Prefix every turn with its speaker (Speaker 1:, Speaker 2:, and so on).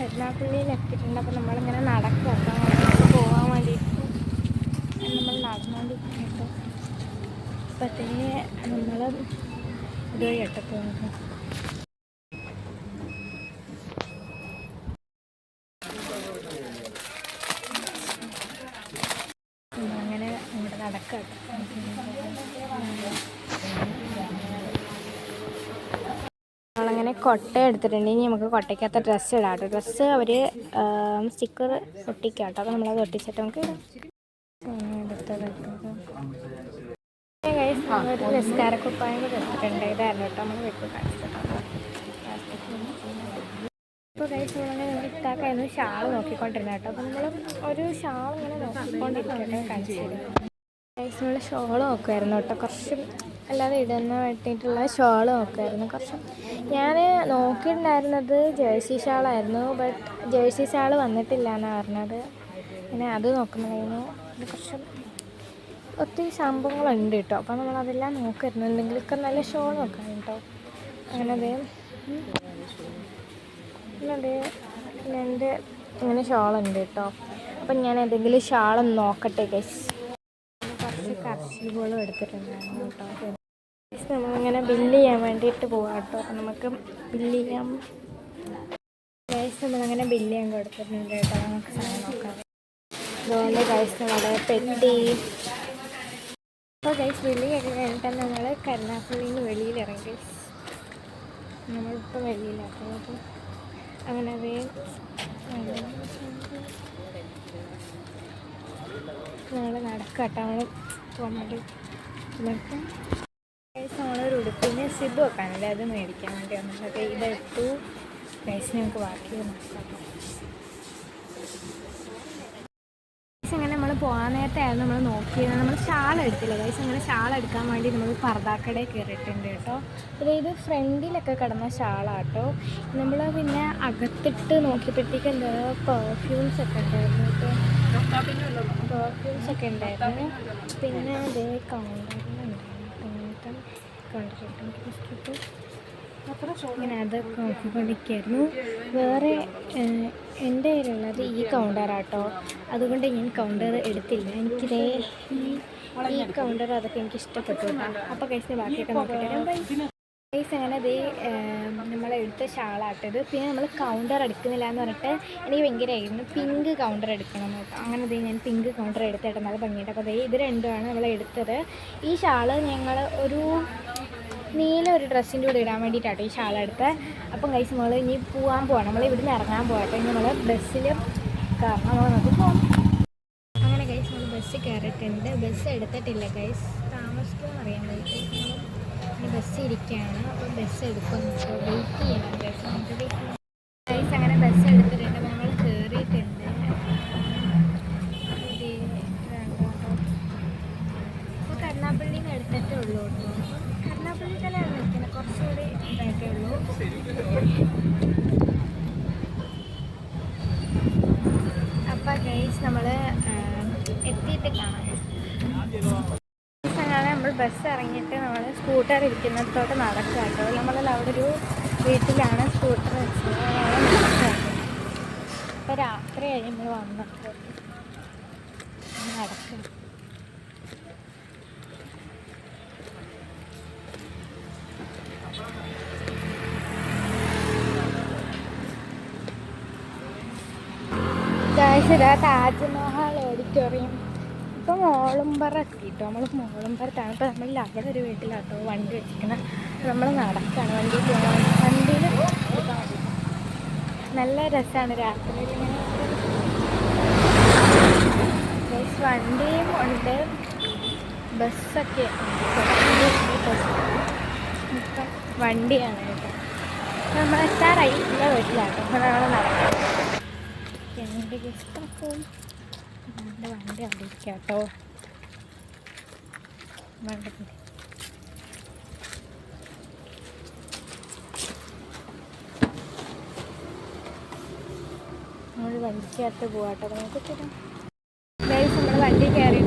Speaker 1: കരുനാഗപ്പള്ളിയിൽ എത്തിയിട്ടുണ്ട്. അപ്പോൾ നമ്മളിങ്ങനെ നടക്കുക. അപ്പോൾ അങ്ങോട്ട് പോകാൻ വേണ്ടിയിട്ട് നമ്മൾ നടന്നുകൊണ്ടിരിക്കുന്നുണ്ട്. അപ്പോഴത്തേ നമ്മൾ ഇതുവഴി കേട്ടോ പോകുന്നത്. അങ്ങനെ അങ്ങോട്ട് നടക്കുക. നമ്മളങ്ങനെ കൊട്ട എടുത്തിട്ടുണ്ട്. ഇനി നമുക്ക് കൊട്ടയ്ക്കകത്ത് ഡ്രസ്സ് ഇടാം കേട്ടോ. ഡ്രസ്സ് അവർ സ്റ്റിക്കർ ഒട്ടിക്കാം കേട്ടോ. അപ്പോൾ നമ്മളത് ഒട്ടിച്ചിട്ട് നമുക്ക് ഇടാം. ഒരു നിസ്കാരക്കുപ്പായം കൂടെ എടുത്തിട്ടുണ്ട്. ഇതായിരുന്നു കേട്ടോ നമ്മൾ വെക്കും കാണിച്ചിട്ടുണ്ടോ. ഇപ്പോൾ കഴിച്ച് നമ്മളങ്ങനെ ഇട്ടാക്കായിരുന്നു ഷാൾ നോക്കിക്കൊണ്ടിരുന്നത് കേട്ടോ. അപ്പോൾ നമ്മൾ ഒരു ഷാൾ ഇങ്ങനെ നോക്കിക്കൊണ്ടിരിക്കട്ടെ കാണിച്ചത്. നമ്മൾ ഷോൾ നോക്കുമായിരുന്നു കേട്ടോ. കുറച്ചും അല്ലാതെ ഇടുന്ന വേണ്ടിയിട്ടുള്ള ഷോൾ നോക്കുമായിരുന്നു. കുറച്ചും ഞാൻ നോക്കിയിട്ടുണ്ടായിരുന്നത് ജേഴ്സി ഷാളായിരുന്നു. ബട്ട് ജേഴ്സി ഷാൾ വന്നിട്ടില്ല എന്നാണ് പറഞ്ഞത്. പിന്നെ അത് നോക്കുമ്പോഴായിരുന്നു കുറച്ചും ഒത്തിരി സംഭവങ്ങളുണ്ട് കേട്ടോ. അപ്പോൾ നമ്മളതെല്ലാം നോക്കുമായിരുന്നു. എന്തെങ്കിലുമൊക്കെ നല്ല ഷോൾ നോക്കാം കേട്ടോ. അങ്ങനെ അതേ രണ്ട് ഇങ്ങനെ ഷോളുണ്ട് കേട്ടോ. അപ്പം ഞാൻ എന്തെങ്കിലും ഷാളൊന്ന് നോക്കട്ടെ ഗൈസ്. കുറച്ച് കർഷീവുകളും എടുത്തിട്ടുണ്ടായിരുന്നു കേട്ടോ. നമ്മളിങ്ങനെ ബില്ല് ചെയ്യാൻ വേണ്ടിയിട്ട് പോകാം കേട്ടോ. അപ്പം നമുക്ക് ബില്ല് ചെയ്യാം ഗൈസ്. നമ്മളങ്ങനെ ബില്ല് ചെയ്യാൻ കൊടുത്തിട്ടുണ്ട് കേട്ടോ. നമുക്ക് സാധനം നോക്കാം. അതുകൊണ്ട് ഗൈസ് നമ്മുടെ പെട്ടി. അപ്പോൾ ഗൈസ് ബില്ല് ചെയ്ത് കഴിഞ്ഞിട്ട് നമ്മൾ കരുനാഗപ്പള്ളിയിൽ നിന്ന് വെളിയിലിറങ്ങി ഗൈസ്. നമ്മളിപ്പോൾ വെളിയിലാക്കും. അപ്പോൾ അങ്ങനെ നമ്മൾ നടക്കട്ടോ. നമ്മൾ പോകാൻ വേണ്ടി എന്നിട്ട് ഗൈസ് നമ്മളൊരു ഉടുപ്പിന് സിബ് വെക്കാനല്ലേ അത് മേടിക്കാൻ വേണ്ടി വന്നിട്ടൊക്കെ ഇതെടുത്തു ഗൈസ്. നമുക്ക് ബാക്കി നോക്കാം. അങ്ങനെ നമ്മൾ പോകാൻ നേരത്തെയായിരുന്നു നമ്മൾ നോക്കിയത്. നമ്മൾ ഷാൾ എടുത്തില്ല ഗൈസ്. അങ്ങനെ ഷാൾ എടുക്കാൻ വേണ്ടി നമ്മൾ പർദ്ദക്കടയിൽ കയറിയിട്ടുണ്ട് കേട്ടോ. അതായത് ഫ്രണ്ടിലൊക്കെ കിടന്ന ഷാളാട്ടോ. നമ്മൾ പിന്നെ അകത്തിട്ട് നോക്കിയപ്പോഴത്തേക്ക് എന്താ പെർഫ്യൂംസ് ഒക്കെ ഉണ്ടായിരുന്നു കേട്ടോ. പെർഫ്യൂംസ് ഒക്കെ ഉണ്ടായിരുന്നു. പിന്നെ അതേ കൗണ്ടറിലുണ്ടായിരുന്നു. കൗണ്ടറിട്ട് ഇങ്ങനെ അതൊക്കെ നോക്കിക്കൊണ്ടിരിക്കുകയായിരുന്നു. വേറെ എൻ്റെ കയ്യിലുള്ളത് ഈ കൗണ്ടറാട്ടോ. അതുകൊണ്ട് ഞാൻ കൗണ്ടർ എടുത്തില്ല. എനിക്കിതേ ഈ കൗണ്ടർ അതൊക്കെ എനിക്ക് ഇഷ്ടപ്പെട്ടു കേട്ടോ. അപ്പോൾ കഴിച്ച് ബാക്കിയൊക്കെ നോക്കിയിട്ട് ഗൈസ് അങ്ങനെ അതേ നമ്മളെടുത്ത ഷാളാട്ടത്. പിന്നെ നമ്മൾ കൗണ്ടർ എടുക്കുന്നില്ല എന്ന് പറഞ്ഞിട്ട് എനിക്ക് ഭയങ്കരമായിരുന്നു പിങ്ക് കൗണ്ടർ എടുക്കണം കേട്ടോ. അങ്ങനെ അതേ ഞാൻ പിങ്ക് കൗണ്ടർ എടുത്തിട്ട് നല്ല ഭംഗിയായിട്ട്. അപ്പോൾ അതേ ഇത് രണ്ടുമാണ് നമ്മൾ എടുത്തത്. ഈ ഷാള് ഞങ്ങൾ ഒരു നീല ഒരു ഡ്രസ്സിൻ്റെ കൂടെ ഇടാൻ വേണ്ടിയിട്ടാട്ടോ ഈ ഷാൾ എടുത്തത്. അപ്പം ഗൈസ് നമ്മൾ ഇനി പോകാൻ പോവാണ്. നമ്മൾ ഇവിടുന്ന് ഇറങ്ങാൻ പോകട്ടെ. ഇനി നമ്മൾ ബസ്സിൽ കാരണം നമുക്ക് പോകാം. അങ്ങനെ ഗൈസ് നമ്മൾ ബസ്സിൽ കയറിയിട്ടുണ്ട്. ബസ് എടുത്തിട്ടില്ല ഗൈസ്. താമസിക്കുമെന്ന് അറിയാൻ വേണ്ടി ഇനി ബസ് ഇരിക്കുകയാണ്. അപ്പം ബസ് എടുക്കും. വെയിറ്റ് ചെയ്യണം ഗൈസ്. ഗൈസ് അങ്ങനെ ബസ് എടുത്തിട്ടുണ്ട്. അപ്പോൾ നമ്മൾ കയറിയിട്ടുണ്ട്. അപ്പോൾ കരുനാഗപ്പള്ളിയിൽ നിന്ന് എടുത്തിട്ടേ ഉള്ളൂ കേട്ടോ. കരുനാഗപ്പള്ളി തന്നെയാണ് നിൽക്കുന്നത്. കുറച്ചുകൂടി ഇതായിട്ടേ ഉള്ളൂ. അപ്പോൾ ഗൈസ് നമ്മൾ എത്തിയിട്ട് കാണാം. അങ്ങനെ നമ്മൾ ബസ് ഇറങ്ങിയിട്ട് നമ്മൾ സ്കൂട്ടർ ഇരിക്കുന്നിടത്തോട്ട് നടക്കുക കേട്ടോ. നമ്മളെല്ലാം അവിടെ ഒരു വീട്ടിലാണ് സ്കൂട്ടർ വെച്ചത്. നടക്കുക. അപ്പോൾ രാത്രിയായി നമ്മൾ വന്നിട്ട് നടക്കുക. ഇതാ താജ്മഹൽ ഓഡിറ്റോറിയം. ഇപ്പോൾ മോളുംപറ എത്തിയിട്ടോ. നമ്മൾ മോളുംപറത്താണ്. ഇപ്പോൾ നമ്മൾ അവിടെ ഒരു വീട്ടിലാട്ടോ വണ്ടി വെച്ചിരിക്കുന്നത്. നമ്മൾ നടക്കുകയാണ് വണ്ടിയിൽ പോകാൻ. വണ്ടിയിൽ നല്ല രസമാണ് രാത്രിയിൽ ഇങ്ങനെ. വണ്ടിയും ഉണ്ട് ബസ്സൊക്കെ. ഇപ്പം വണ്ടിയാണ് കേട്ടോ. നമ്മൾ എത്താറായി ഇല്ല വീട്ടിലാട്ടോ. അപ്പോൾ നമ്മൾ നടക്കാം. എൻ്റെ ഗസ്റ്റാക്കും എൻ്റെ വണ്ടി അവിടെ ഇരിക്കാം കേട്ടോ. വണ്ടി നമ്മൾ വണ്ടിക്കകത്ത് പോകാട്ടോ. നമുക്ക് തരാം ഗൈസ്. നമ്മൾ വണ്ടി കയറി